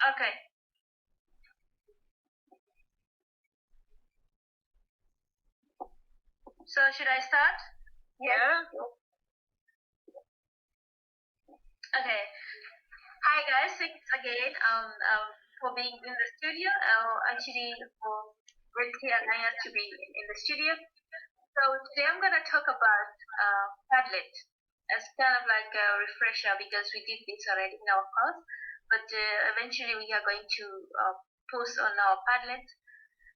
Okay. So should I start? Yeah. Okay. Hi guys, thanks again for being in the studio. Actually, for Ricky and Naya to be in the studio. So today I'm gonna talk about Padlet as kind of like a refresher because we did this already in our class, but eventually we are going to post on our Padlet.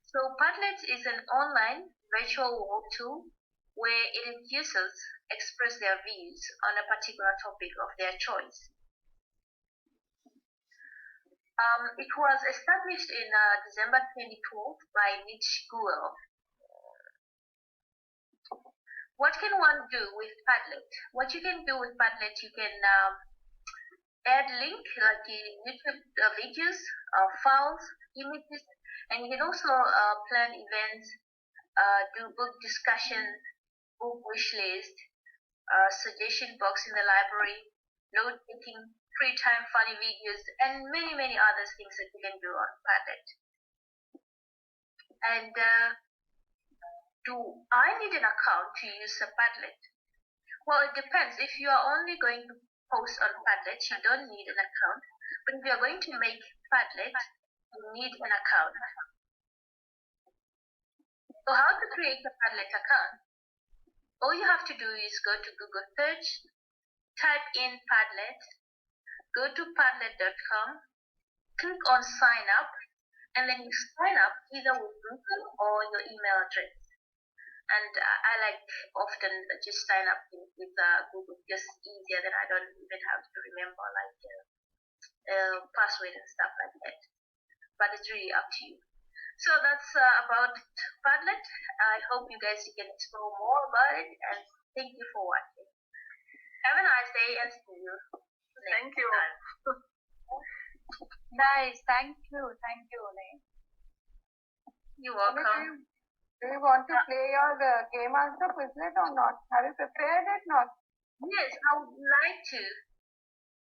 So Padlet is an online virtual world tool where elite users express their views on a particular topic of their choice. It was established in December 2012 by Mitch Guel. What can one do with Padlet? What you can do with Padlet, you can add link like YouTube videos, files, images, and you can also plan events, do book discussion, book wish list, suggestion box in the library, note taking, free time funny videos, and many other things that you can do on Padlet. And do I need an account to use a Padlet? Well, it depends. If you are only going to post on Padlet, you don't need an account. But if you are going to make Padlet, you need an account. So how to create a Padlet account? All you have to do is go to Google search, type in Padlet, go to padlet.com, click on sign up, and then you sign up either with Google or your email address. And I like often just sign up with Google, just easier than I don't even have to remember like password and stuff like that. But it's really up to you. So that's about Padlet. I hope you guys can explore more about it, and thank you for watching. Have a nice day and see you Thank you. Nice, thank you, Nay. You're welcome. Do you want to play your game answer Quizlet or not? Have you prepared it? Not? Yes, I would like to.